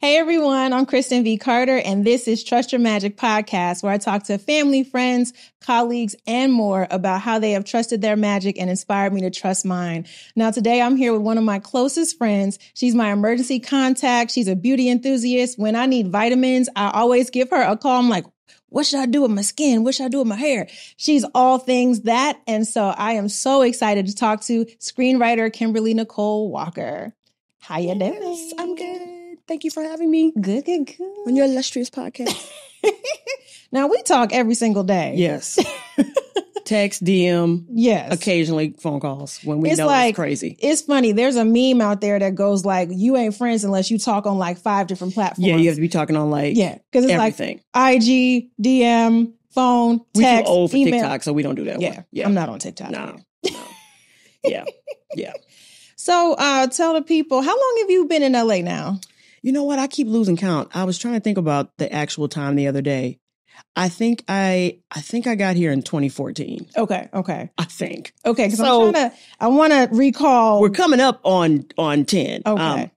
Hey everyone, I'm Kristen V. Carter, and this is Trust Your Magic podcast, where I talk to family, friends, colleagues, and more about how they have trusted their magic and inspired me to trust mine. Now, today I'm here with one of my closest friends. She's my emergency contact. She's a beauty enthusiast. When I need vitamins, I always give her a call. I'm like, what should I do with my skin? What should I do with my hair? She's all things that. And so I am so excited to talk to screenwriter Kimberly Nicole Walker. How you doing? I'm good. Thank you for having me. Good. On your illustrious podcast. Now, we talk every single day. Yes. Text, DM. Yes. Occasionally phone calls when we know it's crazy. It's funny. There's a meme out there that goes like, you ain't friends unless you talk on like 5 different platforms. Yeah, you have to be talking on like because it's everything. Like IG, DM, phone, text, we're too old for email. TikTok, so we don't do that one. I'm not on TikTok. No. Yeah. So tell the people, how long have you been in LA now? You know what? I keep losing count. I was trying to think about the actual time the other day. I think I got here in 2014. Okay. I think. Okay, because I want to recall. We're coming up on 10. Okay.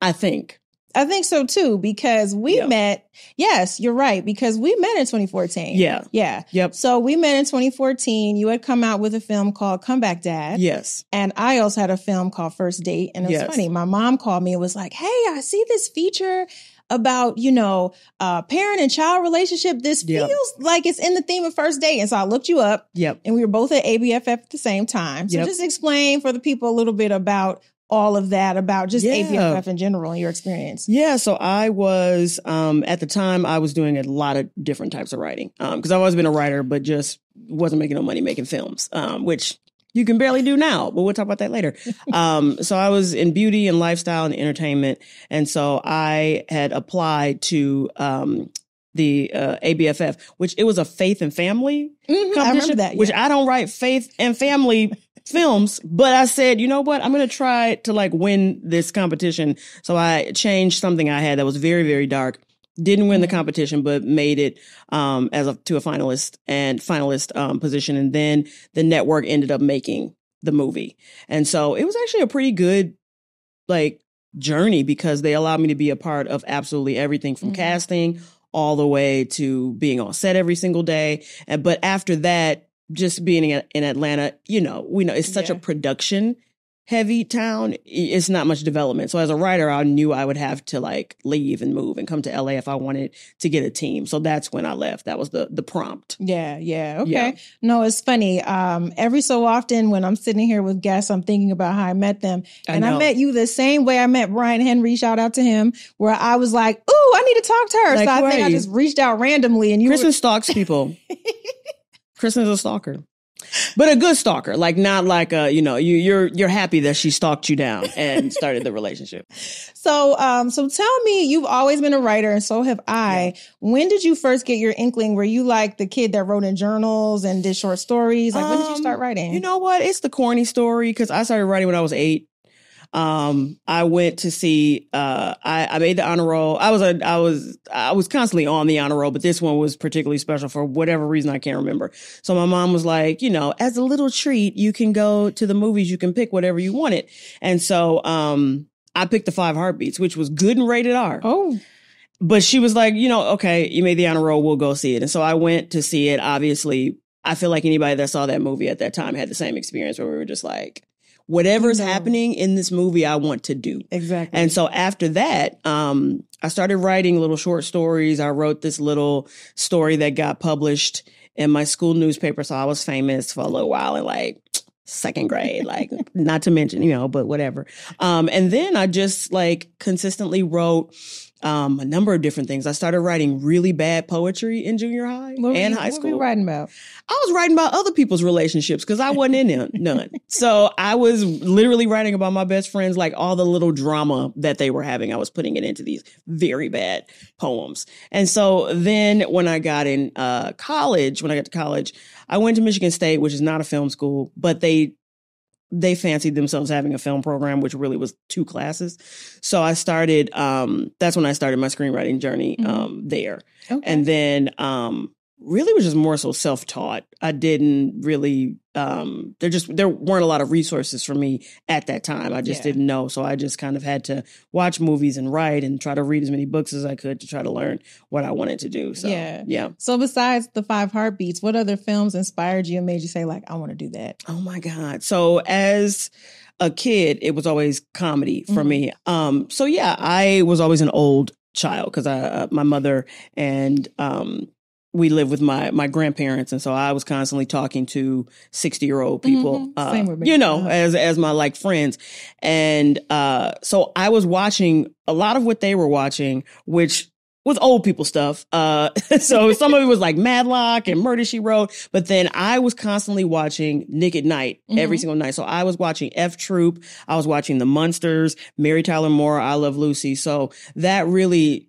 I think so too, because we met. Yes, you're right, because we met in 2014. Yeah. Yep. So we met in 2014. You had come out with a film called Comeback Dad. Yes. And I also had a film called First Date. And it was funny. My mom called me and was like, hey, I see this feature about, parent and child relationship. This feels like it's in the theme of First Date. And so I looked you up. Yep. And we were both at ABFF at the same time. So just explain for the people a little bit about all of that, about just ABFF in general and your experience. Yeah. So I was, at the time I was doing a lot of different types of writing. Cause I've always been a writer, but just wasn't making no money making films, which you can barely do now, but we'll talk about that later. So I was in beauty and lifestyle and entertainment. And so I had applied to, the ABFF, which it was a faith and family competition, I remember that, which I don't write faith and family films, but I said, you know what? I'm going to try to win this competition. So I changed something I had that was very, very dark. Didn't win the competition, but made it to a finalist position. And then the network ended up making the movie. And so it was actually a pretty good journey, because they allowed me to be a part of absolutely everything from casting all the way to being on set every single day. But after that, just being in Atlanta, we know it's such a production heavy town. It's not much development. So as a writer, I knew I would have to leave and move and come to LA if I wanted to get a team. So that's when I left. That was the prompt. Yeah. Okay. Yeah. No, it's funny. Every so often when I'm sitting here with guests, I'm thinking about how I met them. And I met you the same way I met Brian Henry. Shout out to him, where I was like, ooh, I need to talk to her. So I think I just reached out randomly, and Kristen stalks people. Kristen's a stalker. But a good stalker, not you're happy that she stalked you down and started the relationship. So tell me, you've always been a writer, and so have I. Yeah. When did you first get your inkling? Were you like the kid that wrote in journals and did short stories? When did you start writing? You know what? It's the corny story, because I started writing when I was 8. I went to see, I made the honor roll. I was constantly on the honor roll, but this one was particularly special for whatever reason. I can't remember. So my mom was like, as a little treat, you can go to the movies, you can pick whatever you wanted. And so, I picked The 5 Heartbeats, which was good and rated R. Oh. But she was like, okay, you made the honor roll, we'll go see it. And so I went to see it. Obviously, I feel like anybody that saw that movie at that time had the same experience, where we were just like, whatever's happening in this movie, I want to do. Exactly. And so after that, I started writing little short stories. I wrote this little story that got published in my school newspaper. So I was famous for a little while in second grade, not to mention, but whatever. And then I just consistently wrote a number of different things. I started writing really bad poetry in junior high and high school. What were you writing about? I was writing about other people's relationships, because I wasn't in none. So I was literally writing about my best friends, all the little drama that they were having. I was putting it into these very bad poems. And so then when I got in college, I went to Michigan State, which is not a film school, but they fancied themselves having a film program, which really was 2 classes. So I started, that's when I started my screenwriting journey there. Okay. And then really was just more so self-taught. I didn't really, there weren't a lot of resources for me at that time. I just didn't know. So I just kind of had to watch movies and write and try to read as many books as I could to try to learn what I wanted to do. So, yeah. So besides the 5 Heartbeats, what other films inspired you and made you say like, I want to do that? Oh my God. So as a kid, it was always comedy for me. So yeah, I was always an old child because my mother and, we lived with my grandparents. And so I was constantly talking to 60-year-old people, Same with me. you know, as my like friends. And so I was watching a lot of what they were watching, which was old people stuff. So some of it was like Matlock and Murder, She Wrote. But then I was constantly watching Nick at Night every single night. So I was watching F Troop. I was watching The Munsters, Mary Tyler Moore, I Love Lucy. So that really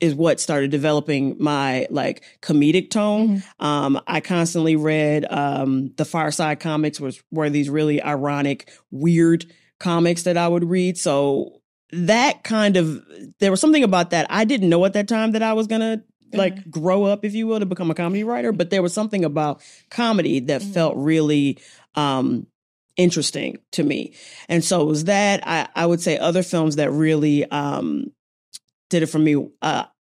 is what started developing my like comedic tone. I constantly read the Fireside comics, which were these really ironic, weird comics that I would read. So that kind of, there was something about that. I didn't know at that time that I was going to like grow up, if you will, to become a comedy writer. But there was something about comedy that felt really interesting to me. And so it was that. I would say other films that really did it for me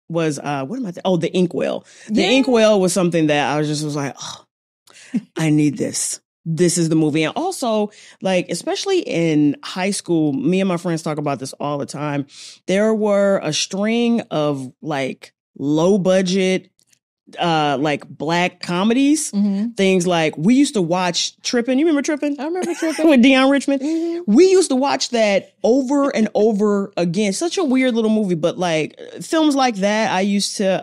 was The Inkwell. The Inkwell was something that I was like, oh, I need this. This is the movie. And also, like, especially in high school, me and my friends talk about this all the time. There were a string of like low budget, like Black comedies, things like we used to watch Trippin'. You remember Trippin'? I remember Trippin'. With Deion Richmond. We used to watch that over and over again. Such a weird little movie, but like films like that, I used to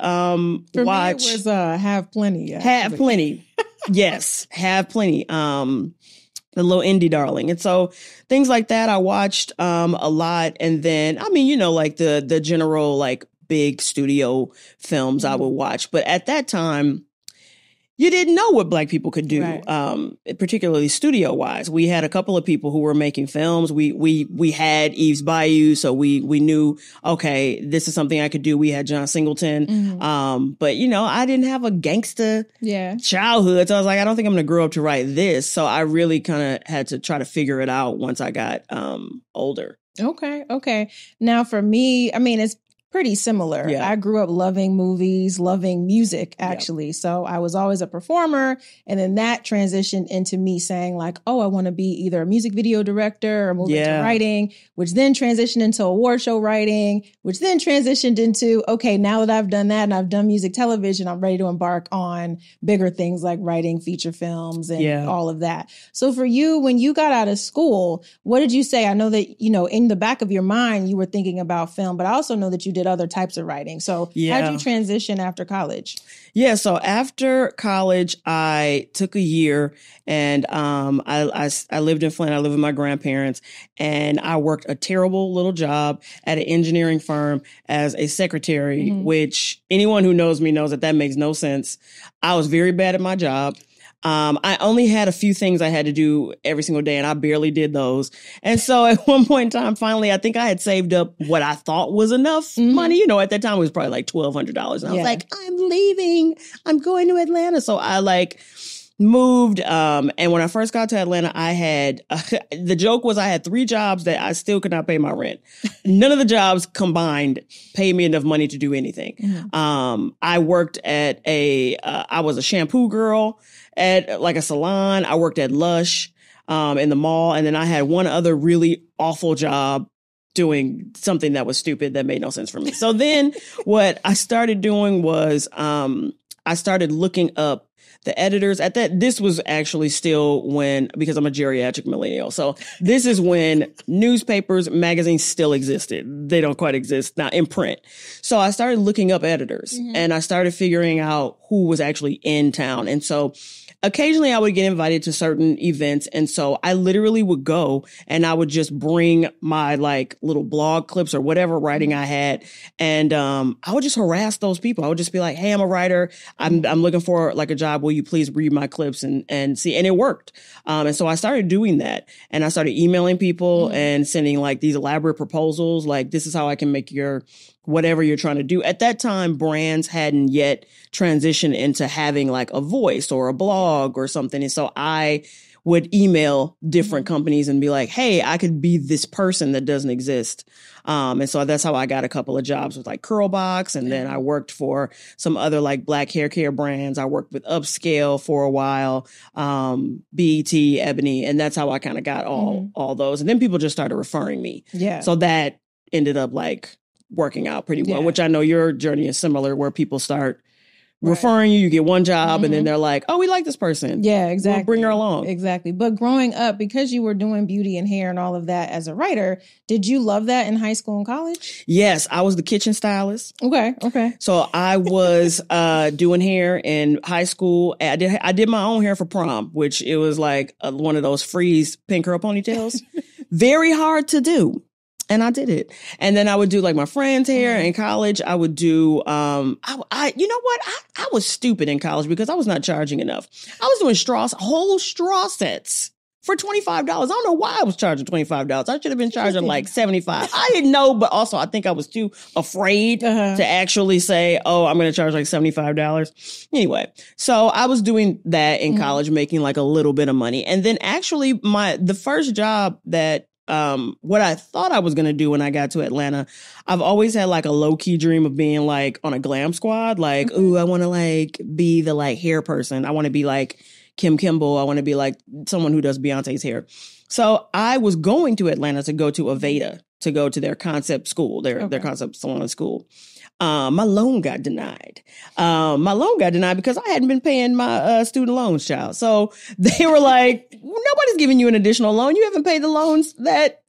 For watch. me, it was Have Plenty. Have Plenty. Yes, Have Plenty. The little indie darling. And so things like that I watched a lot. And then, I mean, you know, like the general like big studio films I would watch. But at that time, you didn't know what Black people could do, particularly studio wise. We had a couple of people who were making films. We had Eve's Bayou, so we knew, okay, this is something I could do. We had John Singleton. But you know, I didn't have a gangsta childhood. So I was like, I don't think I'm going to grow up to write this. So I really kind of had to try to figure it out once I got older. Okay. Now for me, I mean, it's pretty similar. I grew up loving movies, loving music, actually. So I was always a performer. And then that transitioned into me saying like, oh, I want to be either a music video director or move into writing, which then transitioned into award show writing, which then transitioned into, okay, now that I've done that and I've done music television, I'm ready to embark on bigger things like writing feature films and all of that. So for you, when you got out of school, what did you say? I know that, you know, in the back of your mind, you were thinking about film, but I also know that you did other types of writing. So how did you transition after college? Yeah. So after college, I took a year and I lived in Flint. I lived with my grandparents and I worked a terrible little job at an engineering firm as a secretary, which anyone who knows me knows that makes no sense. I was very bad at my job. I only had a few things I had to do every single day and I barely did those. And so at one point in time, finally, I think I had saved up what I thought was enough money. You know, at that time it was probably like $1,200. And I was like, I'm leaving. I'm going to Atlanta. So I like moved. And when I first got to Atlanta, I had, the joke was I had 3 jobs that I still could not pay my rent. None of the jobs combined paid me enough money to do anything. I worked at I was a shampoo girl at like a salon. I worked at Lush, in the mall. And then I had one other really awful job doing something that was stupid that made no sense for me. So then what I started doing was, I started looking up the editors at that. This was actually still because I'm a geriatric millennial. So this is when newspapers, magazines still existed. They don't quite exist now in print. So I started looking up editors and I started figuring out who was actually in town. And so occasionally I would get invited to certain events. And so I literally would go and I would just bring my like little blog clips or whatever writing I had. And I would just harass those people. I would just be like, hey, I'm a writer. I'm looking for like a job. Will you please read my clips and see? And it worked. And so I started doing that and I started emailing people and sending like these elaborate proposals. Like, this is how I can make your whatever you're trying to do. At that time, brands hadn't yet transitioned into having like a voice or a blog or something. And so I would email different companies and be like, hey, I could be this person that doesn't exist. And so that's how I got a couple of jobs with like Curlbox. And then I worked for some other like black hair care brands. I worked with Upscale for a while, BET, Ebony. And that's how I kind of got all those. And then people just started referring me. Yeah. So that ended up like working out pretty well, which I know your journey is similar, where people start referring you get one job and then they're like, oh, we like this person. Yeah, exactly. We'll bring her along. Exactly. But growing up, because you were doing beauty and hair and all of that as a writer, did you love that in high school and college? Yes, I was the kitchen stylist. Okay. So I was doing hair in high school. I did my own hair for prom, which it was like one of those freeze pin curl ponytails. Very hard to do. And I did it. And then I would do like my friend's hair in college. I would do, you know what? I was stupid in college because I was not charging enough. I was doing whole straw sets for $25. I don't know why I was charging $25. I should have been charging like $75. I didn't know, but also I think I was too afraid to actually say, oh, I'm going to charge like $75. Anyway, so I was doing that in college, making like a little bit of money. And then actually the first job that what I thought I was going to do when I got to Atlanta, I've always had like a low key dream of being like on a glam squad. Like, ooh, I want to like be the like hair person. I want to be like Kim Kimball. I want to be like someone who does Beyonce's hair. So I was going to Atlanta to go to Aveda, to go to their concept school, their concept salon school. My loan got denied. Because I hadn't been paying my student loans, child. So they were like, nobody's giving you an additional loan. You haven't paid the loans that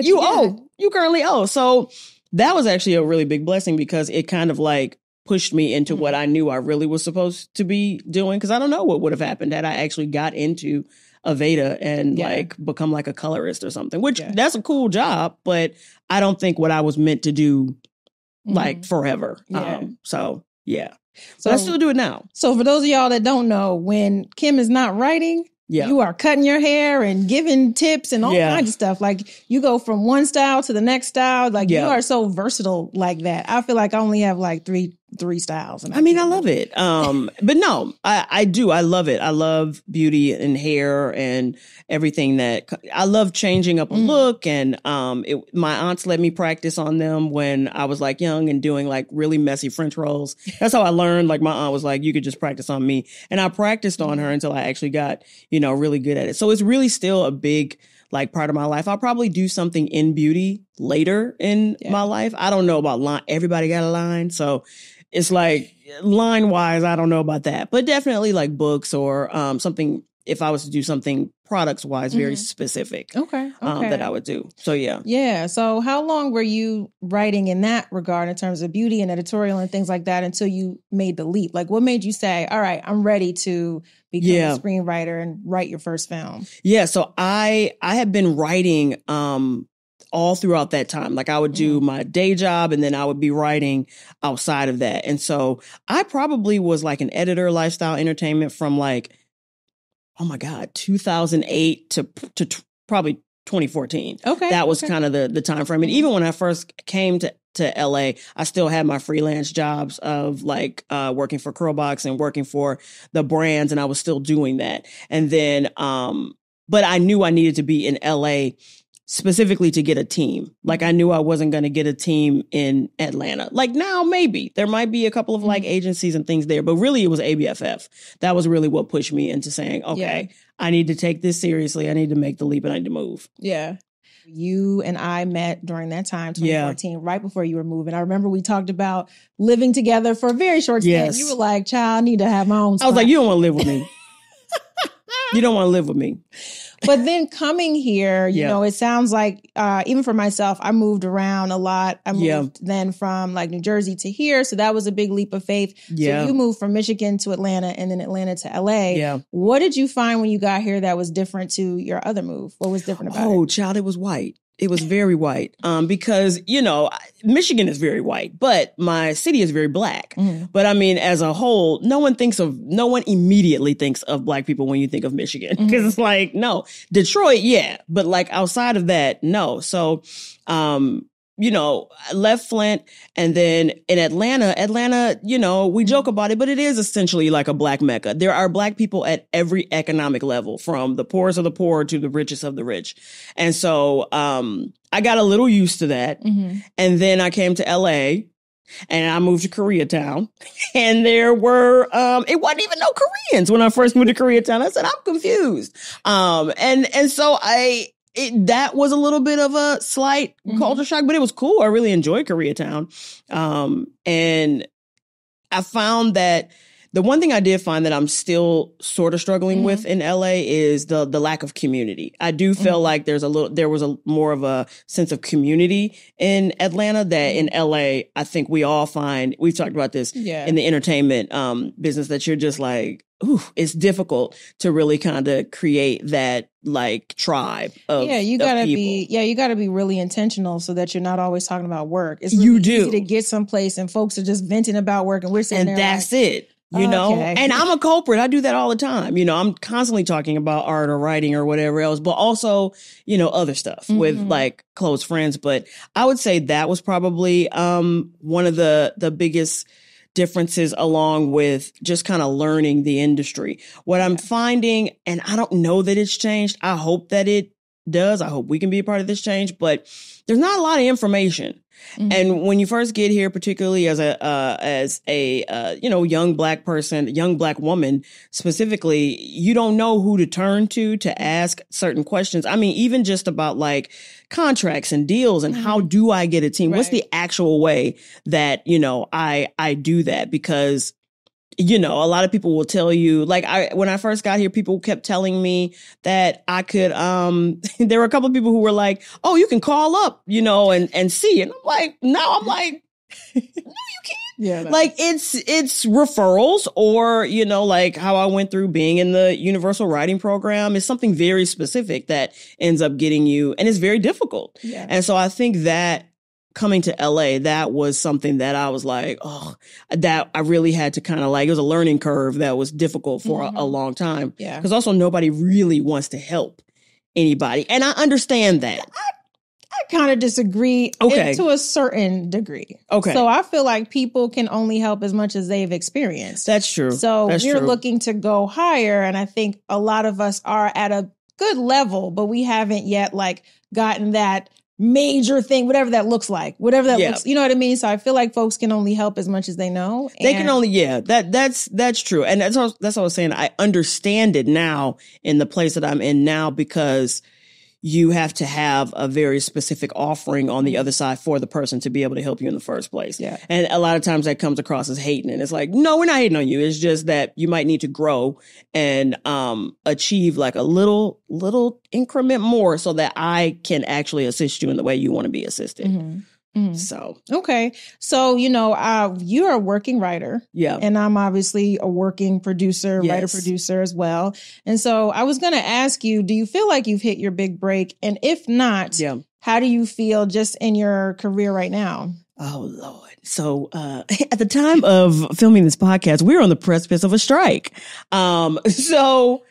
you owe. You currently owe. So that was actually a really big blessing because it kind of like pushed me into what I knew I really was supposed to be doing. Because I don't know what would have happened had I actually got into Aveda and like become like a colorist or something, which that's a cool job, but I don't think what I was meant to do like forever. So I still do it now. So for those of y'all that don't know, when Kim is not writing, you are cutting your hair and giving tips and all kinds of stuff. Like you go from one style to the next style. Like you are so versatile like that. I feel like I only have like three styles. And I love it. But no, I do. I love it. I love beauty and hair and everything I love changing up a look. And my aunts let me practice on them when I was like young and doing like really messy French rolls. That's how I learned. Like my aunt was like, you could just practice on me. And I practiced on her until I actually got, really good at it. So it's really still a big like part of my life. I'll probably do something in beauty later in my life. I don't know about line. Everybody got a line. So it's like line wise, I don't know about that, but definitely like books or something. If I was to do something products wise, very specific, that I would do. So yeah. So how long were you writing in that regard in terms of beauty and editorial and things like that until you made the leap? Like what made you say, all right, I'm ready to become a screenwriter and write your first film? Yeah. So I had been writing, all throughout that time. Like I would do my day job and then I would be writing outside of that. And so I probably was like an editor, lifestyle entertainment from like, oh my God, 2008 to probably 2014. Okay. That was kind of the time frame. And even when I first came to LA, I still had my freelance jobs of like working for Curlbox and working for the brands. And I was still doing that. And then, but I knew I needed to be in LA specifically to get a team. Like I knew I wasn't going to get a team in Atlanta. Like now, maybe there might be a couple of like agencies and things there, but really it was ABFF. That was really what pushed me into saying, okay, I need to take this seriously. I need to make the leap and I need to move. Yeah. You and I met during that time, 2014, right before you were moving. I remember we talked about living together for a very short stint. You were like, child, I need to have my own spot. I was like, you don't want to live with me. You don't want to live with me. But then coming here, you know, it sounds like, even for myself, I moved around a lot. I moved then from like New Jersey to here. So that was a big leap of faith. Yeah. So you moved from Michigan to Atlanta and then Atlanta to LA. Yeah. What did you find when you got here that was different to your other move? What was different about it? Oh, child, it was white. It was very white because, you know, Michigan is very white, but my city is very black. Mm-hmm. But I mean, as a whole, no one immediately thinks of black people when you think of Michigan because it's like, no, Detroit, yeah. But like outside of that, no. So left Flint, and then in Atlanta, we joke about it, but it is essentially like a Black Mecca. There are Black people at every economic level, from the poorest of the poor to the richest of the rich. And so I got a little used to that. Mm-hmm. And then I came to LA and I moved to Koreatown, and there were, it wasn't even no Koreans when I first moved to Koreatown. I said, I'm confused. And so that was a little bit of a slight culture shock, but it was cool. I really enjoyed Koreatown. And I found that the one thing I did find that I'm still sort of struggling with in LA is the lack of community. I do feel like there was more of a sense of community in Atlanta that in LA, I think we all find, we've talked about this in the entertainment business, that you're just like, ooh, it's difficult to really kind of create that like tribe of you gotta be really intentional so that you're not always talking about work. It's really easy to get someplace and folks are just venting about work and we're sitting there that's it. And I'm a culprit. I do that all the time. I'm constantly talking about art or writing or whatever else, but also, other stuff with like close friends. But I would say that was probably one of the biggest differences, along with just kind of learning the industry. What I'm finding, and I don't know that it's changed. I hope that it does. I hope we can be a part of this change, but there's not a lot of information. And when you first get here, particularly as a young Black person, young Black woman specifically, you don't know who to turn to ask certain questions. I mean, even just about like contracts and deals and how do I get a team? What's the actual way that, I do that? Because a lot of people will tell you, like when I first got here, people kept telling me that I could, there were a couple of people who were like, oh, you can call up, and see. And I'm like, no, no, you can't. Yeah. Like it's referrals, or, like how I went through being in the universal writing program is something very specific that ends up getting you, and it's very difficult. Yeah. And so I think that coming to LA, that was something that I was like, oh, that I really had to kind of like, it was a learning curve that was difficult for a long time. Yeah. Because also nobody really wants to help anybody. And I understand that. I kind of disagree to a certain degree. Okay. So I feel like people can only help as much as they've experienced. That's true. So we're looking to go higher. And I think a lot of us are at a good level, but we haven't yet like gotten that major thing, whatever that looks like, looks, you know what I mean? So I feel like folks can only help as much as they know. They can only, that's true. And that's what I was saying. I understand it now in the place that I'm in now, because you have to have a very specific offering on the other side for the person to be able to help you in the first place. Yeah. And a lot of times that comes across as hating. And it's like, no, we're not hating on you. It's just that you might need to grow and achieve like a little increment more so that I can actually assist you in the way you want to be assisted. Mm-hmm. Mm-hmm. So, okay. So, you're a working writer. Yeah. And I'm obviously a working producer, writer-producer as well. And so I was going to ask you, do you feel like you've hit your big break? And if not, how do you feel just in your career right now? Oh, Lord. So at the time of filming this podcast, we were on the precipice of a strike. So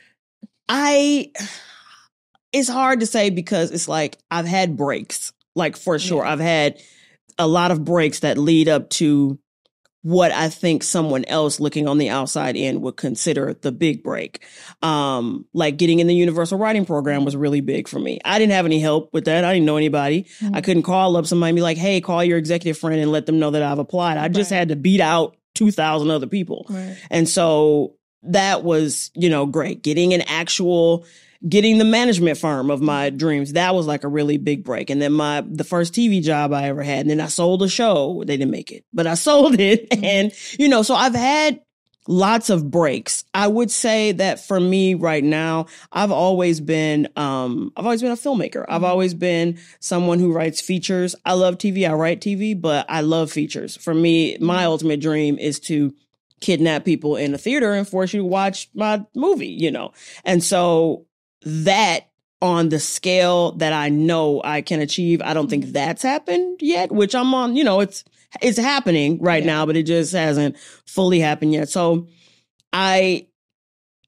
it's hard to say, because it's like I've had breaks. Like, for sure, I've had a lot of breaks that lead up to what I think someone else looking on the outside in would consider the big break. Like getting in the universal writing program was really big for me. I didn't have any help with that. I didn't know anybody. Mm-hmm. I couldn't call up somebody and be like, hey, call your executive friend and let them know that I've applied. I just had to beat out 2,000 other people. Right. And so that was, great. Getting the management firm of my dreams, that was like a really big break. And then the first TV job I ever had, and then I sold a show. They didn't make it, but I sold it. Mm-hmm. And, so I've had lots of breaks. I would say that for me right now, I've always been a filmmaker. Mm-hmm. I've always been someone who writes features. I love TV. I write TV, but I love features. For me, my ultimate dream is to kidnap people in a theater and force you to watch my movie, And so that, on the scale that I know I can achieve, I don't think that's happened yet, which I'm on, it's happening right now, but it just hasn't fully happened yet. So I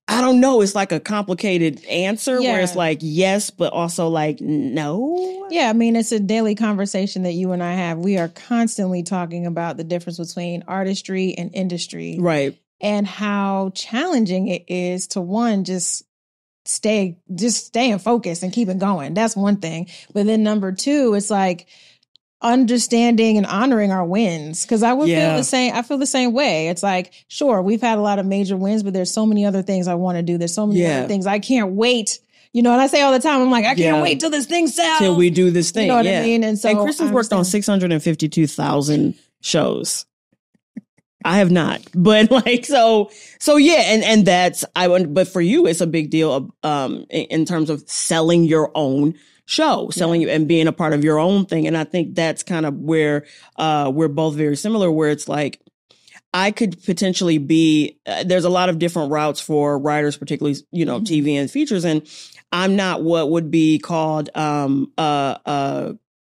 I don't know. It's like a complicated answer where it's like, yes, but also like, no. Yeah. I mean, it's a daily conversation that you and I have. We are constantly talking about the difference between artistry and industry. Right. And how challenging it is to just stay in focus and keep it going. That's one thing. But then number two, it's like understanding and honoring our wins. Cause I would feel the same. I feel the same way. It's like, sure, we've had a lot of major wins, but there's so many other things I want to do. There's so many other things I can't wait. You know, and I say all the time, I'm like, I can't wait till this thing sells. Till we do this thing. You know what I mean? And so Kristen's worked on 652,000 shows. I have not, but like, so yeah. And but for you, it's a big deal, in terms of selling your own show, and being a part of your own thing. And I think that's kind of where, we're both very similar, where it's like, I could potentially be, there's a lot of different routes for writers, particularly, TV and features. And I'm not what would be called,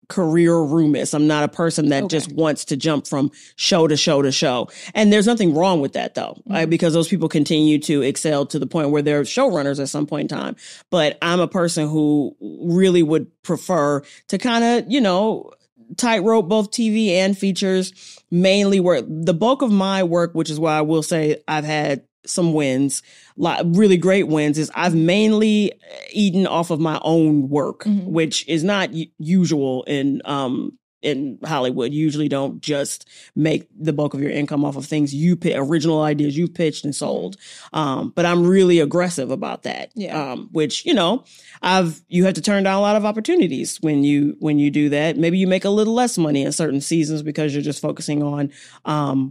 career roomist. I'm not a person that just wants to jump from show to show to show. And there's nothing wrong with that though, right? Because those people continue to excel to the point where they're showrunners at some point in time. But I'm a person who really would prefer to kind of, tightrope both TV and features, mainly work. The bulk of my work, which is why I will say I've had some wins, really great wins, is I've mainly eaten off of my own work, which is not usual in Hollywood. You usually don't just make the bulk of your income off of things original ideas you've pitched and sold. But I'm really aggressive about that. Which, you have to turn down a lot of opportunities when you do that. Maybe you make a little less money in certain seasons because you're just focusing on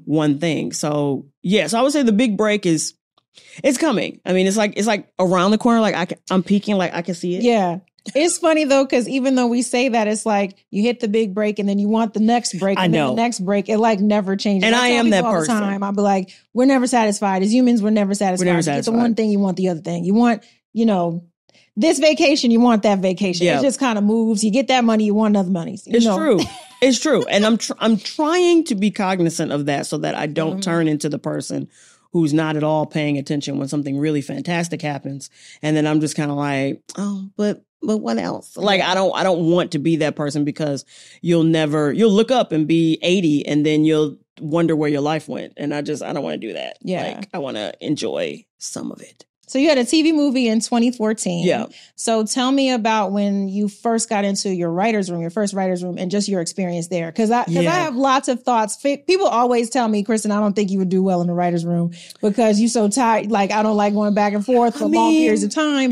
one thing. So so I would say the big break it's coming. I mean, it's like around the corner. Like I'm peeking, like I can see it. Yeah. It's funny though, because even though we say that, it's like you hit the big break and then you want the next break. And then the next break, it like never changes. And I am that person. All the time. I'll be like, we're never satisfied. As humans, we're never satisfied. You get the one thing, you want the other thing. You want, this vacation, you want that vacation. It just kind of moves. You get that money, you want another money. It's true. It's true. And I'm trying to be cognizant of that so that I don't turn into the person who's not at all paying attention when something really fantastic happens. And then I'm just kind of like, oh, but what else? Like, I don't want to be that person, because you'll look up and be 80 and then you'll wonder where your life went. And I don't want to do that. Yeah. Like, I want to enjoy some of it. So you had a TV movie in 2014. Yeah. So tell me about when you first got into your first writer's room, and just your experience there. Because I have lots of thoughts. People always tell me, Kristen, I don't think you would do well in the writer's room because you're so tired. Like, I don't like going back and forth for long periods of time.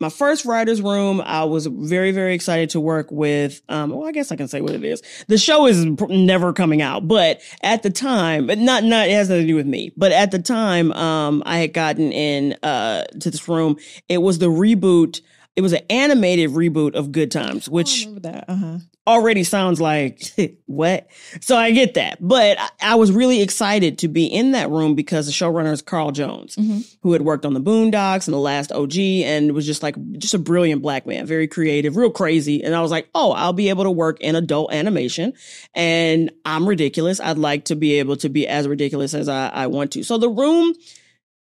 My first writer's room, I was very, very excited to work with, I guess I can say what it is. The show is never coming out, but at the time, but not, it has nothing to do with me. But at the time, I had gotten in, to this room. It was the reboot. It was an animated reboot of Good Times, which I remember that. Already sounds like what? So I get that. But I was really excited to be in that room because the showrunner is Carl Jones, who had worked on the Boondocks and the Last OG, and was just a brilliant black man, very creative, real crazy. And I was like, oh, I'll be able to work in adult animation, and I'm ridiculous. I'd like to be able to be as ridiculous as I want to. So the room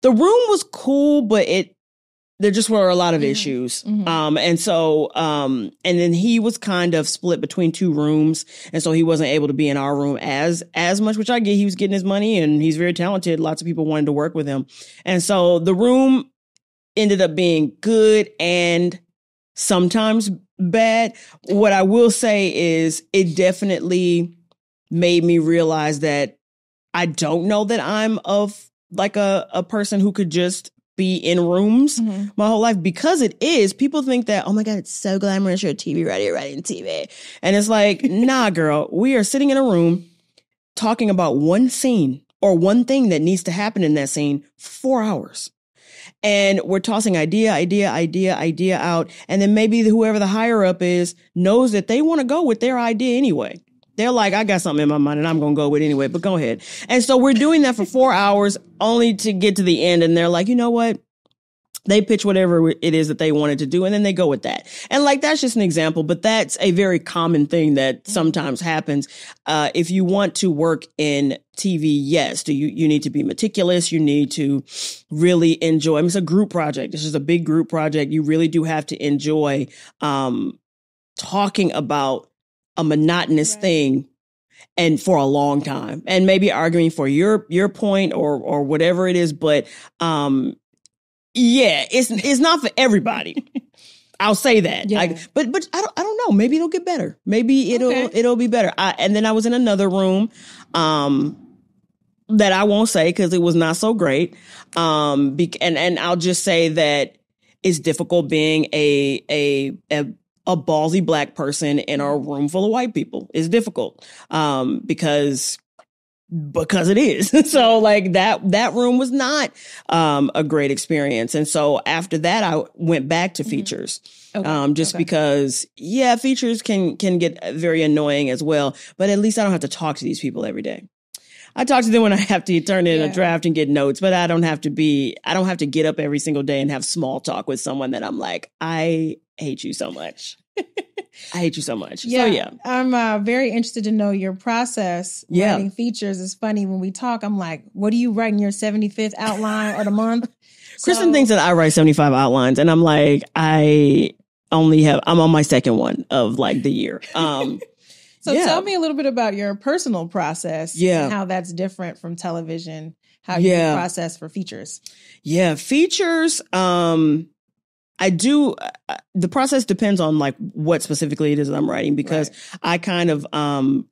was cool, but there just were a lot of issues. And so, and then he was kind of split between two rooms. And so he wasn't able to be in our room as much, which I get. He was getting his money and he's very talented. Lots of people wanted to work with him. And so the room ended up being good and sometimes bad. What I will say is it definitely made me realize that I don't know that I'm of like a person who could just be in rooms my whole life, because it is. People think that, oh my God, it's so glamorous. You're a TV writer, you're writing TV. And it's like, nah, girl, we are sitting in a room talking about one scene or one thing that needs to happen in that scene for 4 hours. And we're tossing idea out. And then maybe whoever the higher up is knows that they want to go with their idea anyway. They're like, I got something in my mind and I'm going to go with it anyway, but go ahead. And so we're doing that for 4 hours only to get to the end. And they're like, you know what? They pitch whatever it is that they wanted to do, and then they go with that. And like, that's just an example, but that's a very common thing that sometimes happens. If you want to work in TV, yes, you need to be meticulous. You need to really enjoy. I mean, it's a group project. This is a big group project. You really do have to enjoy talking about a monotonous thing and for a long time, and maybe arguing for your point or whatever it is. But yeah, it's not for everybody. I'll say that. Yeah. But I don't know. Maybe it'll get better. Maybe it'll be better. And then I was in another room that I won't say because it was not so great. And I'll just say that it's difficult being a ballsy Black person in a room full of white people. It's difficult because it is. So like that room was not a great experience. And so after that, I went back to features. Because features can get very annoying as well. But at least I don't have to talk to these people every day. I talk to them when I have to turn in a draft and get notes, but I don't have to get up every single day and have small talk with someone that I'm like, I hate you so much. I hate you so much. Yeah. So yeah. I'm very interested to know your process writing features. It's funny when we talk, I'm like, what do you write in your 75th outline or the month? Kristen thinks that I write 75 outlines, and I'm like, I'm on my second one of like the year. So tell me a little bit about your personal process and how that's different from television, how you process for features. Yeah, features, I do, the process depends on like what specifically it is that I'm writing, because I kind of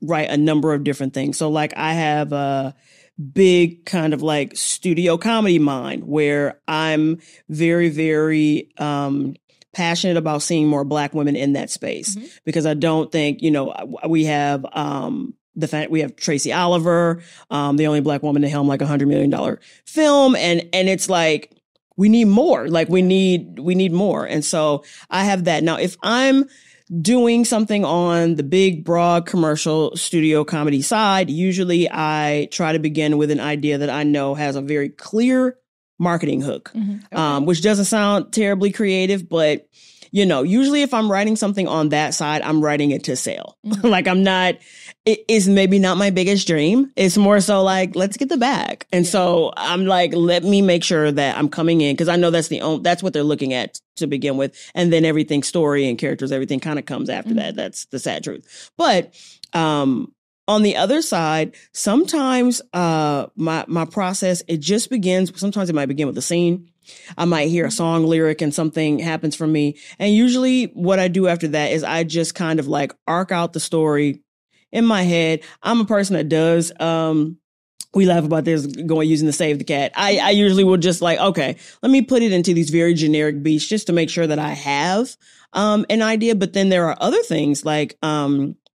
write a number of different things. So like I have a big kind of like studio comedy mind where I'm very, very passionate about seeing more Black women in that space, because I don't think, we have we have Tracy Oliver, the only Black woman to helm like $100 million film. And it's like, we need more, like we need more. And so I have that. Now, if I'm doing something on the big, broad commercial studio comedy side, usually I try to begin with an idea that I know has a very clear marketing hook, which doesn't sound terribly creative, but usually if I'm writing something on that side, I'm writing it to sell. Like it is maybe not my biggest dream. It's more so like, let's get the bag. And so I'm like, let me make sure that I'm coming in, because I know that's what they're looking at to begin with. And then everything, story and characters, everything kind of comes after that. That's the sad truth. But, on the other side, sometimes my process, it just begins. Sometimes it might begin with a scene. I might hear a song lyric and something happens for me. And usually what I do after that is I just kind of like arc out the story in my head. I'm a person that does, we laugh about this using the save the cat. I usually will just like, okay, let me put it into these very generic beats just to make sure that I have an idea. But then there are other things like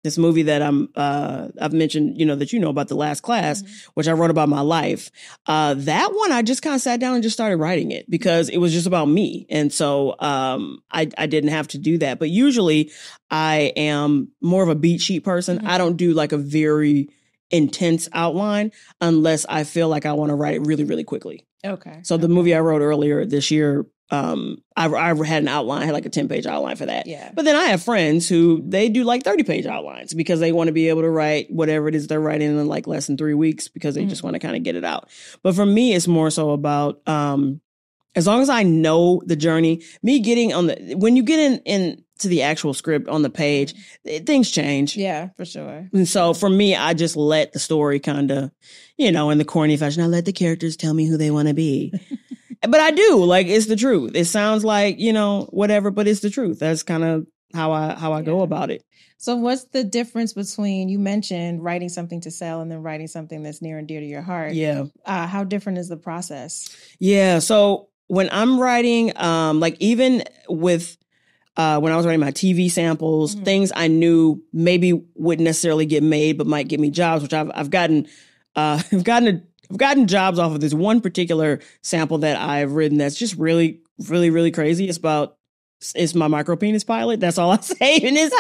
this movie that I've mentioned, that about, The Last Class, which I wrote about my life. That one, I just kind of sat down and just started writing it because it was just about me. And so I didn't have to do that. But usually I am more of a beat sheet person. I don't do like a very intense outline unless I feel like I want to write it really, really quickly. Okay. So the movie I wrote earlier this year, I had an outline, I had like a 10-page outline for that. Yeah. But then I have friends who they do like 30-page outlines because they want to be able to write whatever it is they're writing in like less than 3 weeks because they just want to kind of get it out. But for me, it's more so about, as long as I know the journey, me getting when you get into the actual script on the page, things change. Yeah, for sure. And so for me, I just let the story kind of, in the corny fashion, I let the characters tell me who they want to be. But I do, like, it's the truth. It sounds like, whatever, but it's the truth. That's kind of how I go about it. So what's the difference between, you mentioned writing something to sell and then writing something that's near and dear to your heart? Yeah. How different is the process? Yeah. So when I'm writing, like even with, when I was writing my TV samples, things I knew maybe wouldn't necessarily get made, but might get me jobs, which I've gotten jobs off of this one particular sample that I've written that's just really, really, really crazy. It's my micro penis pilot. That's all I say. And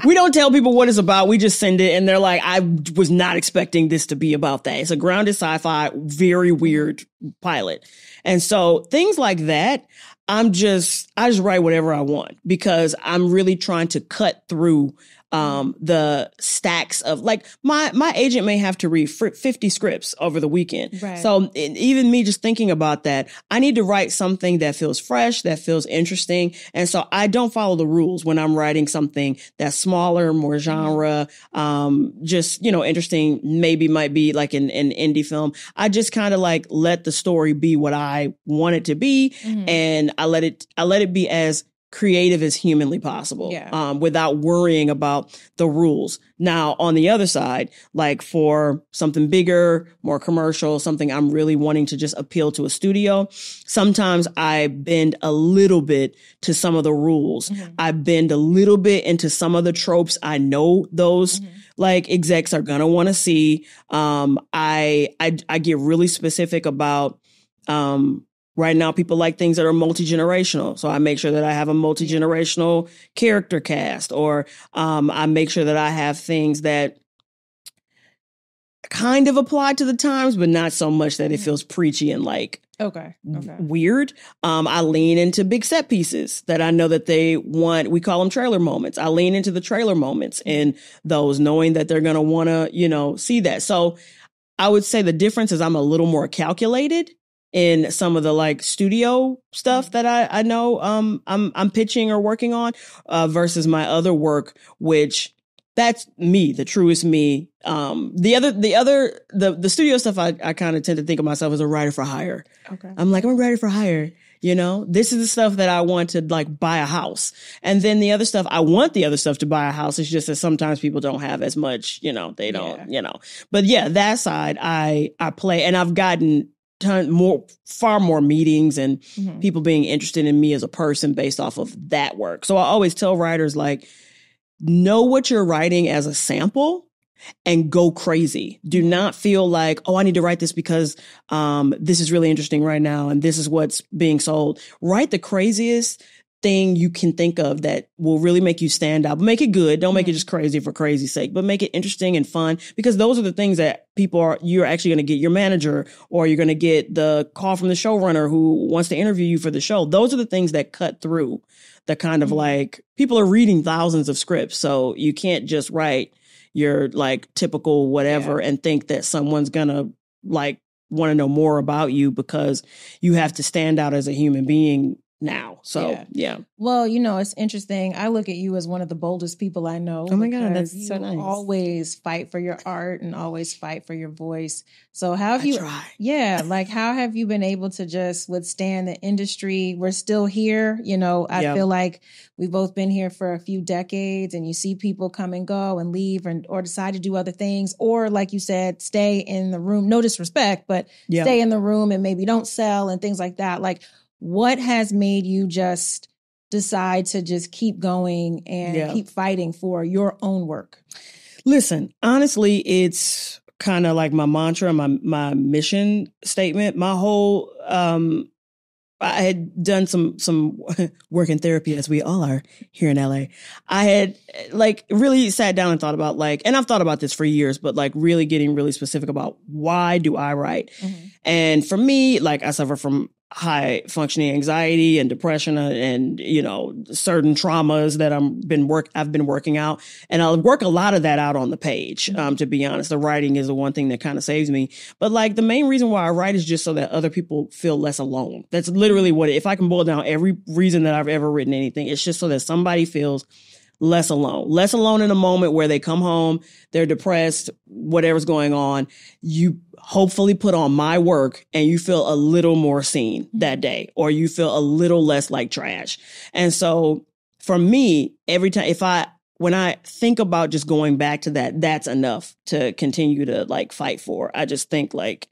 we don't tell people what it's about. We just send it and they're like, I was not expecting this to be about that. It's a grounded sci-fi, very weird pilot. And so things like that, I just write whatever I want because I'm really trying to cut through the stacks of like my agent may have to read 50 scripts over the weekend. Right. So even me just thinking about that, I need to write something that feels fresh, that feels interesting. And so I don't follow the rules when I'm writing something that's smaller, more genre, just, interesting, maybe might be like an indie film. I just kind of like let the story be what I want it to be. And I let it be as creative as humanly possible, without worrying about the rules. Now, on the other side, like for something bigger, more commercial, something I'm really wanting to just appeal to a studio, sometimes I bend a little bit to some of the rules. I bend a little bit into some of the tropes I know those like execs are gonna want to see. I get really specific about right now, people like things that are multi-generational. So I make sure that I have a multi-generational character cast, or I make sure that I have things that kind of apply to the times, but not so much that it feels preachy and like weird. I lean into big set pieces that I know that they want. We call them trailer moments. I lean into the trailer moments in those, knowing that they're going to want to, see that. So I would say the difference is I'm a little more calculated in some of the like studio stuff that I know I'm pitching or working on versus my other work, which that's me, the truest me. The studio stuff, I kind of tend to think of myself as a writer for hire. Okay. I'm like, I'm a writer for hire. This is the stuff that I want to like buy a house. And then the other stuff, I want the other stuff to buy a house. It's just that sometimes people don't have as much, they don't, but yeah, that side I play, and I've gotten far more meetings and people being interested in me as a person based off of that work. So I always tell writers, like, know what you're writing as a sample and go crazy. Do not feel like, oh, I need to write this because this is really interesting right now and this is what's being sold. Write the craziest thing you can think of that will really make you stand out. But make it good. Don't make it just crazy for crazy's sake, but make it interesting and fun, because those are the things that you're actually going to get your manager, or you're going to get the call from the showrunner who wants to interview you for the show. Those are the things that cut through the kind of like, people are reading thousands of scripts. So you can't just write your like typical whatever and think that someone's going to like want to know more about you because you have to stand out as a human being now. So, yeah. Well, it's interesting. I look at you as one of the boldest people I know. Oh my God, that's so nice. Always fight for your art and always fight for your voice. So how have you, try. How have you been able to just withstand the industry? We're still here. I feel like we've both been here for a few decades, and you see people come and go and leave or decide to do other things. Or like you said, stay in the room, no disrespect, but stay in the room and maybe don't sell and things like that. Like, what has made you just decide to just keep going and keep fighting for your own work? Listen, honestly, it's kind of like my mantra, my mission statement. My whole, I had done some work in therapy, as we all are here in LA. I had like really sat down and thought about and I've thought about this for years, but like really getting really specific about why do I write? And for me, like I suffer from high functioning anxiety and depression and, certain traumas that I've been working out. And I'll work a lot of that out on the page. To be honest, the writing is the one thing that kind of saves me. But like the main reason why I write is just so that other people feel less alone. That's literally if I can boil down every reason that I've ever written anything, it's just so that somebody feels less alone in a moment where they come home, they're depressed, whatever's going on. You hopefully put on my work and you feel a little more seen that day, or you feel a little less like trash. And so for me, every time, when I think about just going back to that, that's enough to continue to like fight for. I just think like,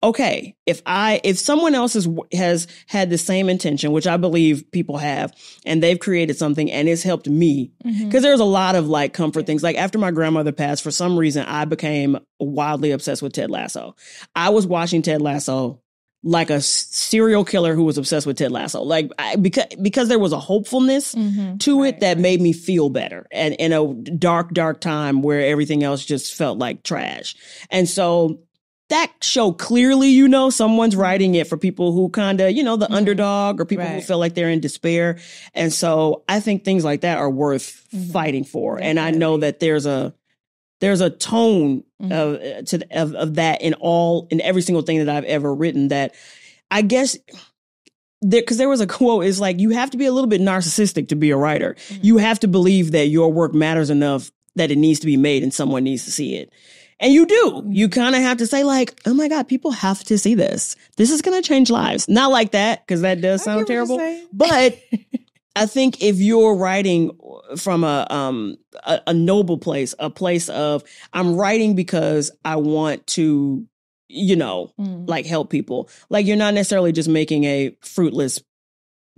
okay, if someone else has had the same intention, which I believe people have, and they've created something and it's helped me, because there's a lot of like comfort things. Like after my grandmother passed, for some reason, I became wildly obsessed with Ted Lasso. I was watching Ted Lasso like a serial killer who was obsessed with Ted Lasso, like because there was a hopefulness to it that made me feel better, and in a dark time where everything else just felt like trash. And so that show clearly, you know, someone's writing it for people who kind of, you know, the underdog or people who feel like they're in despair. And so I think things like that are worth fighting for. Definitely. And I know that there's a tone of that in every single thing that I've ever written that I guess because there was a quote is like, you have to be a little bit narcissistic to be a writer. You have to believe that your work matters enough that it needs to be made and someone needs to see it. And you do. You kind of have to say like, oh my God, people have to see this. This is going to change lives. Not like that, because that does sound terrible. But I think if you're writing from a noble place, a place of I'm writing because I want to, you know, like help people. Like you're not necessarily just making a fruitless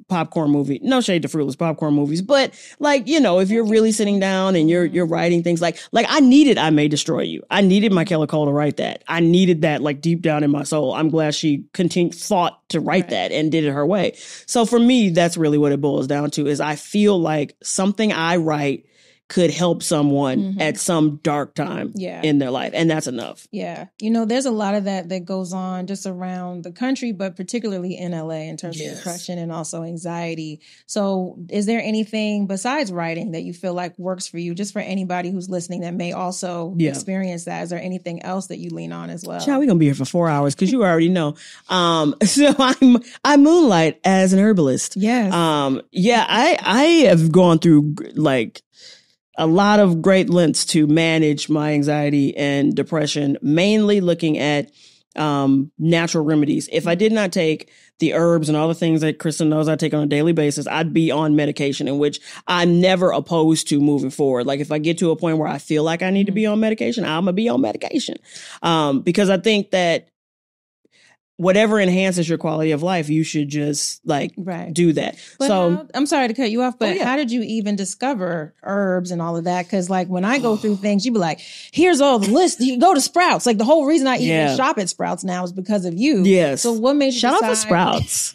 popcorn movie. No shade to fruitless popcorn movies, but like, you know, if you're really sitting down and you're writing things like I needed I May Destroy You. I needed Michaela Cole to write that. I needed that like deep down in my soul. I'm glad she fought to write that and did it her way. So for me, that's really what it boils down to is I feel like something I write could help someone at some dark time in their life. And that's enough. Yeah. You know, there's a lot of that goes on just around the country, but particularly in LA in terms of depression and also anxiety. So is there anything besides writing that you feel like works for you, just for anybody who's listening that may also experience that? Is there anything else that you lean on as well? Child, we're going to be here for 4 hours because you already know. So I moonlight as an herbalist. Yes. I have gone through like a lot of great lengths to manage my anxiety and depression, mainly looking at natural remedies. If I did not take the herbs and all the things that Kristen knows I take on a daily basis, I'd be on medication, in which I'm never opposed to moving forward. Like if I get to a point where I feel like I need to be on medication, I'm going to be on medication. Because I think that whatever enhances your quality of life, you should just do that. But so I'm sorry to cut you off, but how did you even discover herbs and all of that? Because like when I go through things, you be like, here's all the list. You go to Sprouts. Like the whole reason I even shop at Sprouts now is because of you. Yes. So what made you Shout out to Sprouts.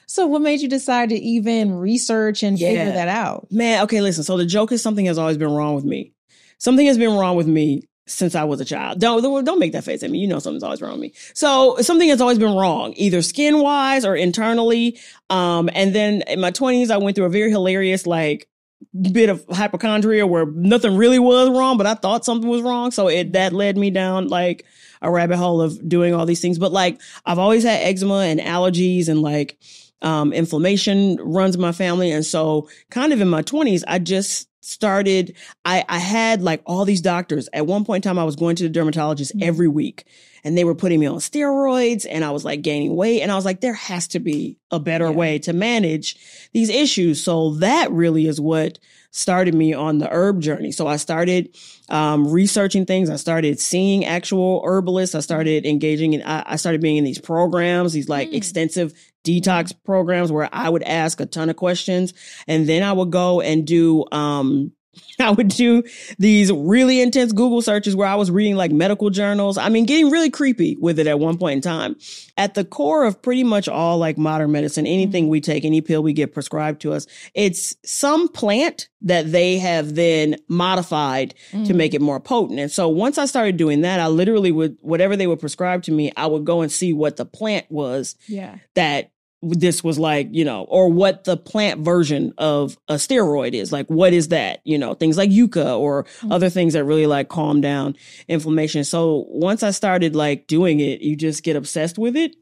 So what made you decide to even research and figure that out? Man, okay, listen. So the joke is something has always been wrong with me. Something has been wrong with me since I was a child. Don't make that face at me. You know something's always wrong with me. So something has always been wrong, either skin wise or internally. And then in my 20s, I went through a very hilarious bit of hypochondria where nothing really was wrong, but I thought something was wrong. So that led me down like a rabbit hole of doing all these things. But like I've always had eczema and allergies and inflammation runs in my family. And so kind of in my 20s, I just started, I had like all these doctors. At one point in time, I was going to the dermatologist every week and they were putting me on steroids and I was like gaining weight. And I was like, there has to be a better way to manage these issues. So that really is what started me on the herb journey. So I started researching things. I started seeing actual herbalists. I started engaging in, I started being in these programs, these like extensive detox programs where I would ask a ton of questions. And then I would go and do, I would do these really intense Google searches where I was reading like medical journals. I mean, getting really creepy with it at one point in time. At the core of pretty much all like modern medicine, anything we take, any pill we get prescribed to us, it's some plant that they have then modified to make it more potent. And so once I started doing that, I literally would, whatever they would prescribe to me, I would go and see what the plant was that this was like, you know, or what the plant version of a steroid is. Like, what is that? You know, things like yucca or other things that really like calm down inflammation. So once I started like doing it, you just get obsessed with it.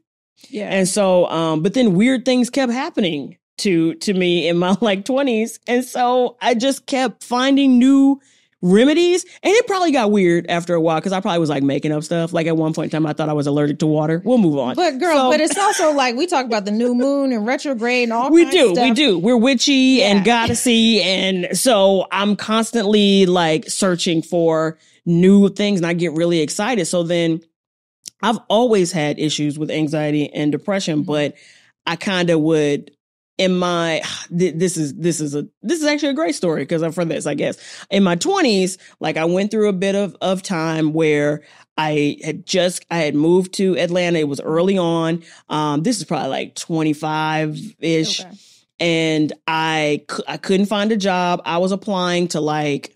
Yeah. And so, but then weird things kept happening to me in my like 20s. And so I just kept finding new remedies. And it probably got weird after a while because I probably was like making up stuff. Like at one point in time, I thought I was allergic to water. We'll move on. But girl, but it's also like we talk about the new moon and retrograde and all kinds of stuff. We do. We're witchy and goddessy. And so I'm constantly like searching for new things and I get really excited. So then I've always had issues with anxiety and depression, but I kind of would in my, this is actually a great story because I'm for this, I guess. In my 20s, like I went through a bit of time where I had moved to Atlanta. It was early on. This is probably like 25-ish. Okay. And I couldn't find a job. I was applying to like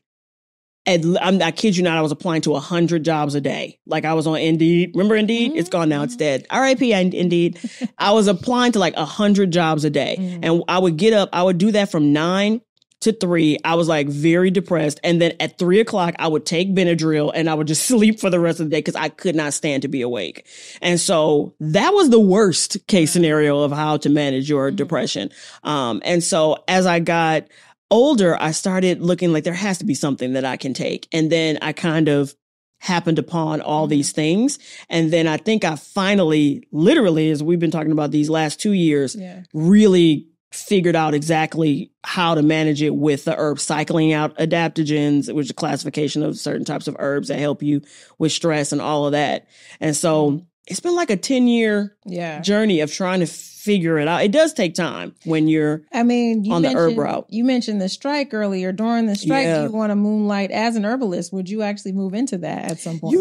I kid you not, I was applying to 100 jobs a day. Like I was on Indeed. Remember Indeed? It's gone now. It's dead. R.I.P. Indeed. I was applying to like 100 jobs a day. And I would get up. I would do that from 9 to 3. I was like very depressed. And then at 3 o'clock, I would take Benadryl and I would just sleep for the rest of the day because I could not stand to be awake. And so that was the worst case scenario of how to manage your depression. And so as I got older, I started looking like there has to be something that I can take. And then I kind of happened upon all these things. And then I think I finally, literally, as we've been talking about these last 2 years, really figured out exactly how to manage it with the herbs, cycling out adaptogens, which is a classification of certain types of herbs that help you with stress and all of that. And so it's been like a 10-year journey of trying to figure it out. It does take time when you're on the herb route. You mentioned the strike earlier. During the strike, you want to moonlight as an herbalist. Would you actually move into that at some point?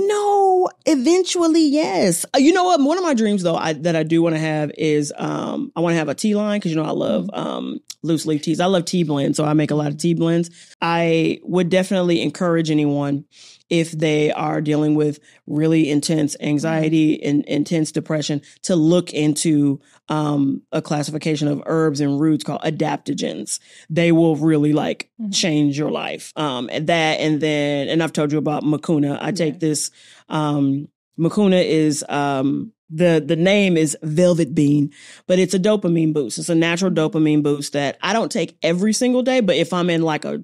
Eventually, yes. You know what? One of my dreams, though, that I do want to have is I want to have a tea line because, I love loose leaf teas. I love tea blends, so I make a lot of tea blends. I would definitely encourage anyone, if they are dealing with really intense anxiety and intense depression, to look into a classification of herbs and roots called adaptogens. They will really change your life. And I've told you about Mucuna. I take this. Mucuna is the name is velvet bean, but it's a dopamine boost. It's a natural dopamine boost that I don't take every single day, but if I'm in like a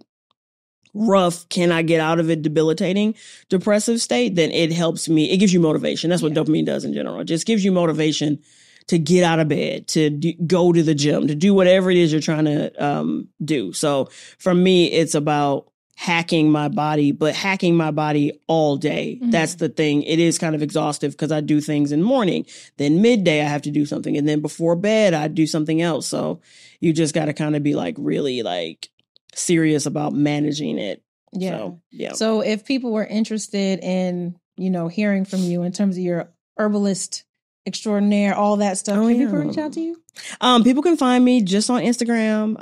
rough, can I get out of it, debilitating depressive state, then it helps me. It gives you motivation. That's what dopamine does in general. It just gives you motivation to get out of bed, to go to the gym, to do whatever it is you're trying to do. So for me, it's about hacking my body, but hacking my body all day. That's the thing. It is kind of exhaustive because I do things in the morning, then midday I have to do something, and then before bed I do something else. So you just got to kind of be really serious about managing it. So if people were interested in, hearing from you in terms of your herbalist extraordinaire, all that stuff, can people reach out to you? People can find me just on Instagram,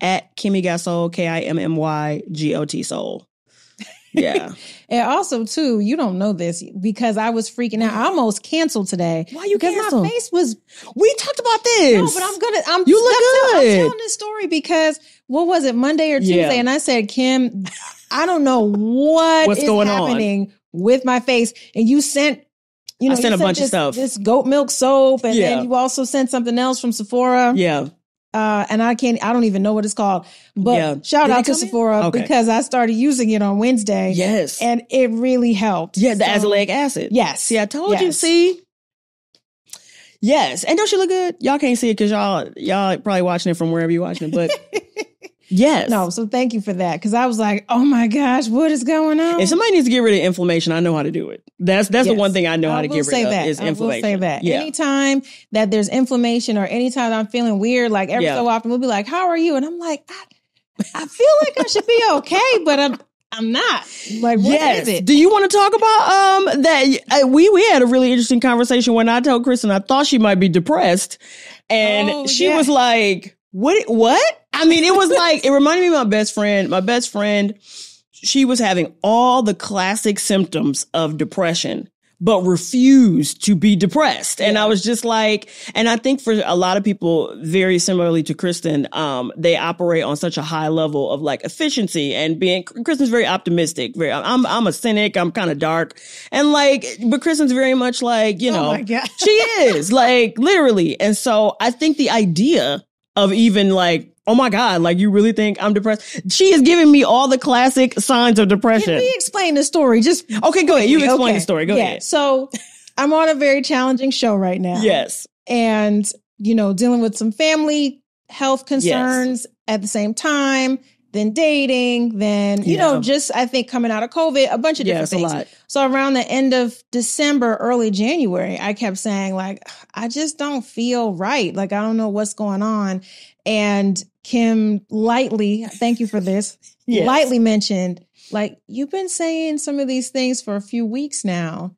at Kimmy Got Soul, KIMMYGOT Soul. Yeah. And also, too, you don't know this because I was freaking out. I almost canceled today. Why you canceled? My face was... We talked about this. No, but you look good. I'm telling this story because, what was it, Monday or Tuesday? Yeah. And I said, Kim, I don't know what's going happening with my face. And you sent... I sent a bunch of stuff. This goat milk soap. And then you also sent something else from Sephora. Yeah. And I don't even know what it's called, but shout out to Sephora because I started using it on Wednesday. Yes. And it really helped. Yeah. The azelaic acid. Yes. See, I told you, see? Yes. And don't she look good? Y'all can't see it because y'all probably watching it from wherever you're watching it, but yes. No. So thank you for that. Cause I was like, oh my gosh, what is going on? If somebody needs to get rid of inflammation, I know how to do it. That's the one thing I know how to get rid of is inflammation. I will say that. Yeah. Anytime that there's inflammation or anytime I'm feeling weird, like every so often we'll be like, how are you? And I'm like, I feel like I should be okay, but I'm not. Like, what is it? Do you want to talk about that? We had a really interesting conversation when I told Kristen I thought she might be depressed. And she was like, what? I mean, it was like, it reminded me of my best friend. My best friend, she was having all the classic symptoms of depression, but refused to be depressed. And I was just like, and I think for a lot of people, very similarly to Kristen, they operate on such a high level of like efficiency and Kristen's very optimistic. I'm a cynic. I'm kind of dark. And but Kristen's very much like, oh my God. She is like literally. And so I think the idea of even like, oh my God, like you really think I'm depressed? She is giving me all the classic signs of depression. Can we explain the story? Okay, go ahead. You explain the story. Go ahead. So I'm on a very challenging show right now. Yes. And, dealing with some family health concerns at the same time, then dating, then, just I think coming out of COVID, a bunch of different things. A lot. So around the end of December, early January, I kept saying like, I just don't feel right. Like, I don't know what's going on. And Kim lightly, thank you for this, lightly mentioned, like, you've been saying some of these things for a few weeks now.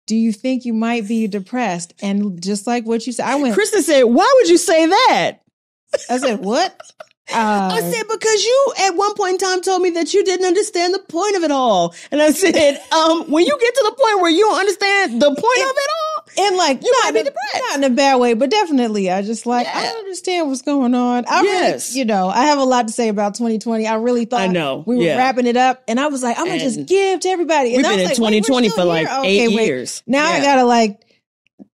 Do you think you might be depressed? And just like what you said, I went. Kristen said, why would you say that? I said, what? I said, because you at one point in time told me that you didn't understand the point of it all. And I said, when you get to the point where you don't understand the point of it all, and like, you might be depressed. Not in a bad way, but definitely, I just like, I don't understand what's going on. I really, I have a lot to say about 2020. I really thought we were wrapping it up. And I was like, I'm going to just give to everybody. And we've been in 2020 for like 8 years. Now I got to like,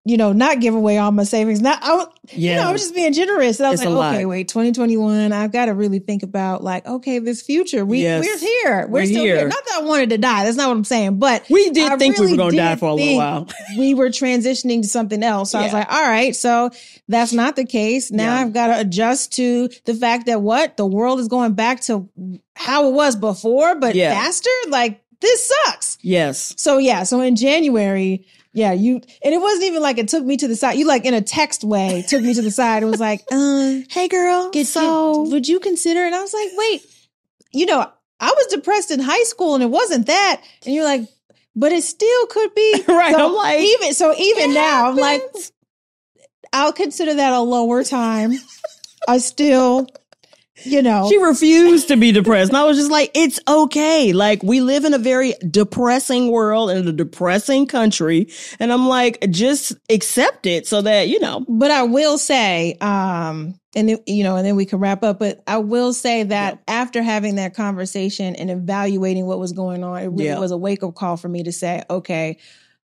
not give away all my savings. I was just being generous. And I was like, okay, wait, 2021, I've got to really think about like, okay, this future, we're here. We're still here. Not that I wanted to die. That's not what I'm saying. But we did think we were going to die for a little while. We were transitioning to something else. So I was like, all right, so that's not the case. Now I've got to adjust to the fact that the world is going back to how it was before, but faster. Like this sucks. Yes. So in January, and it wasn't even like it took me to the side. You like in a text way took me to the side. It was like, hey girl, would you consider? And I was like, wait, I was depressed in high school and it wasn't that. And you're like, but it still could be. Right. So I'm like, even now, I'm like, I'll consider that a lower time. I still, She refused to be depressed. And I was just like, it's okay. Like, we live in a very depressing world in a depressing country. And I'm like, just accept it so that, But I will say, and then we can wrap up. But I will say that after having that conversation and evaluating what was going on, it really was a wake-up call for me to say, okay,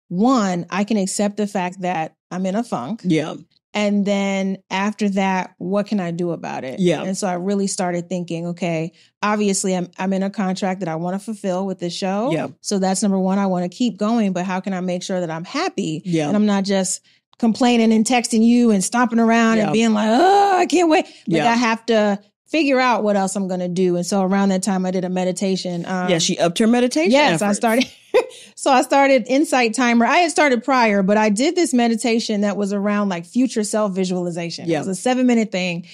one, I can accept the fact that I'm in a funk. Yeah. And then after that, what can I do about it? Yeah. And so I really started thinking, okay, obviously I'm in a contract that I want to fulfill with this show. Yeah. So that's number one. I want to keep going, but how can I make sure that I'm happy? Yeah. And I'm not just complaining and texting you and stomping around and being like, oh, I can't wait. Like I have to figure out what else I'm going to do. And so around that time I did a meditation. She upped her meditation. Yes, efforts. I started Insight Timer. I had started prior, but I did this meditation that was around like future self visualization. Yeah. It was a 7-minute thing.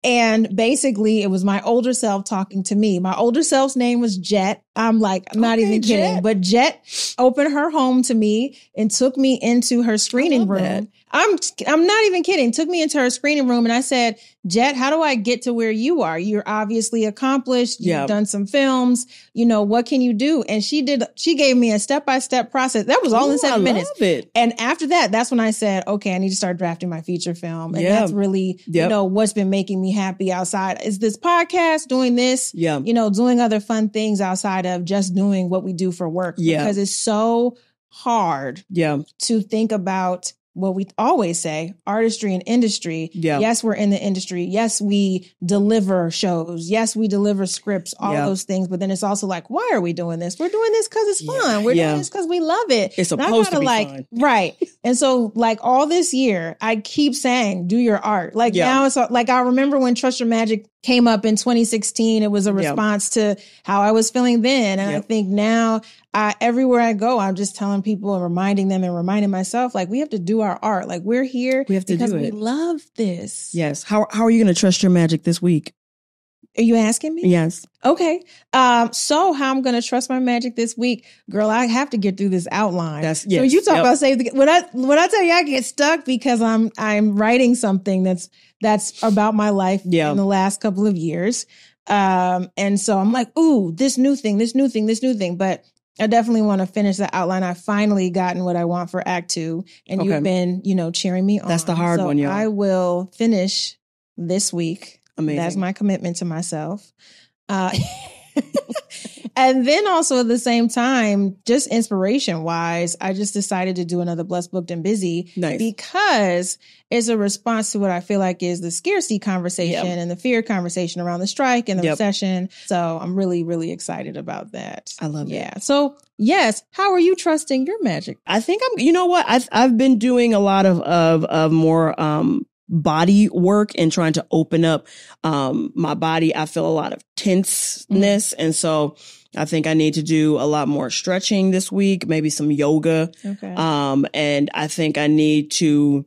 And basically it was my older self talking to me. My older self's name was Jet. I'm not even kidding, Jet. But Jet opened her home to me and took me into her screening room. That. I'm not even kidding. Took me into her screening room and I said, Jet, how do I get to where you are? You're obviously accomplished. You've done some films. What can you do? And she gave me a step-by-step process. That was all in 7 minutes. Love it. And after that, that's when I said, okay, I need to start drafting my feature film. And that's really, what's been making me happy outside is this podcast, doing this, doing other fun things outside of just doing what we do for work. Because it's so hard to think about what we always say, artistry and industry. Yeah. Yes, we're in the industry. Yes, we deliver shows. Yes, we deliver scripts, all of those things. But then it's also like, why are we doing this? We're doing this because it's fun. We're doing this because we love it. It's supposed to be fun. Right. And so like all this year, I keep saying, do your art. Like now it's like, I remember when Trust Your Magic came up in 2016. It was a response to how I was feeling then. And I think now everywhere I go, I'm just telling people and reminding them and reminding myself, like, we have to do our art. Like, we're here because we love this. Yes. How are you going to trust your magic this week? Are you asking me? Yes. Okay. So how I'm going to trust my magic this week, girl, I have to get through this outline. So you talk about when I tell you I get stuck because I'm writing something that's about my life in the last couple of years. And so I'm like, ooh, this new thing. But I definitely want to finish the outline. I've finally gotten what I want for Act 2. And you've been, cheering me on. That's the hard one, y'all. I will finish this week. Amazing. That's my commitment to myself. And then also at the same time, just inspiration wise, I just decided to do another Blessed, Booked, and Busy because it's a response to what I feel like is the scarcity conversation and the fear conversation around the strike and the recession. So I'm really, really excited about that. I love it. Yeah. So yes. How are you trusting your magic? I think I've been doing a lot of more, body work and trying to open up my body. I feel a lot of tenseness. And so I think I need to do a lot more stretching this week, maybe some yoga. Okay. And I think I need to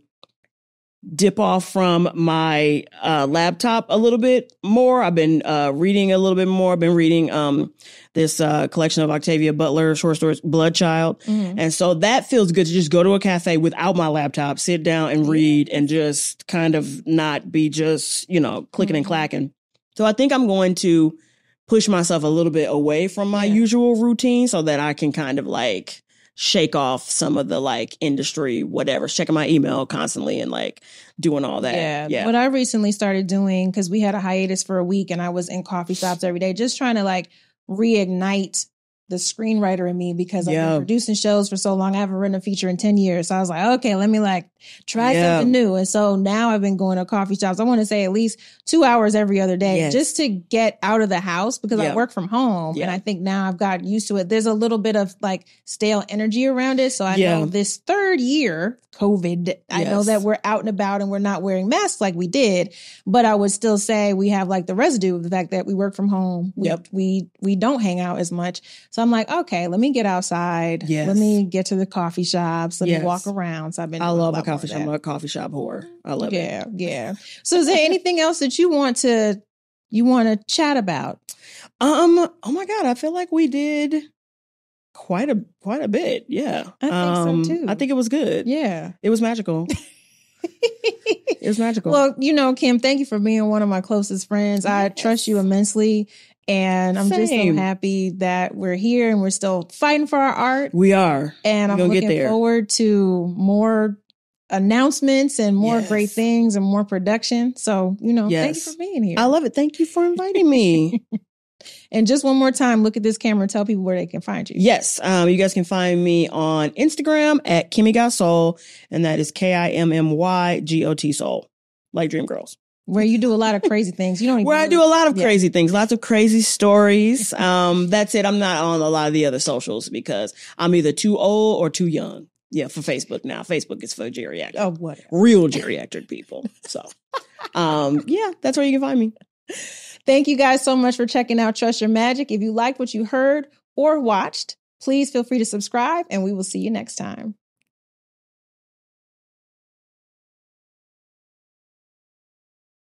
dip off from my laptop a little bit more. I've been reading a little bit more. I've been reading this collection of Octavia Butler short stories, Bloodchild. Mm-hmm. And so that feels good to just go to a cafe without my laptop, sit down and read and just kind of not be just, clicking and clacking. So I think I'm going to push myself a little bit away from my usual routine so that I can kind of like shake off some of the like industry, whatever, checking my email constantly and like doing all that. Yeah. What I recently started doing, because we had a hiatus for a week and I was in coffee shops every day, just trying to like reignite the screenwriter in me, because I've been producing shows for so long. I haven't written a feature in 10 years. So I was like, okay, let me like try something new. And so now I've been going to coffee shops. I want to say at least 2 hours every other day just to get out of the house, because I work from home. And I think now I've got used to it. There's a little bit of like stale energy around it. So I know this third year, COVID, I know that we're out and about and we're not wearing masks like we did, but I would still say we have like the residue of the fact that we work from home. We don't hang out as much. So I'm like, okay, let me get outside. Let me get to the coffee shops. Let me walk around. So I've been. I love a coffee shop. I'm a coffee shop whore. I love it. Yeah. So is there anything else that you want to chat about? Oh my God, I feel like we did quite a bit. Yeah. I think so too. I think it was good. Yeah. It was magical. It was magical. Well, Kim, thank you for being one of my closest friends. I trust you immensely. And I'm just so happy that we're here and we're still fighting for our art. We are. And I'm looking forward to more announcements and more great things and more production. So, thank you for being here. I love it. Thank you for inviting me. And just one more time, look at this camera and tell people where they can find you. Yes. You guys can find me on Instagram at Kimmy Got Soul. And that is KIMMYGOT Soul, like Dream Girls. Where you do a lot of crazy things. You don't even I do a lot of crazy things, lots of crazy stories. That's it. I'm not on a lot of the other socials because I'm either too old or too young. Yeah, for Facebook now. Facebook is for geriatric. Oh, what? Real geriatric people. So, that's where you can find me. Thank you guys so much for checking out Trust Your Magic. If you liked what you heard or watched, please feel free to subscribe and we will see you next time.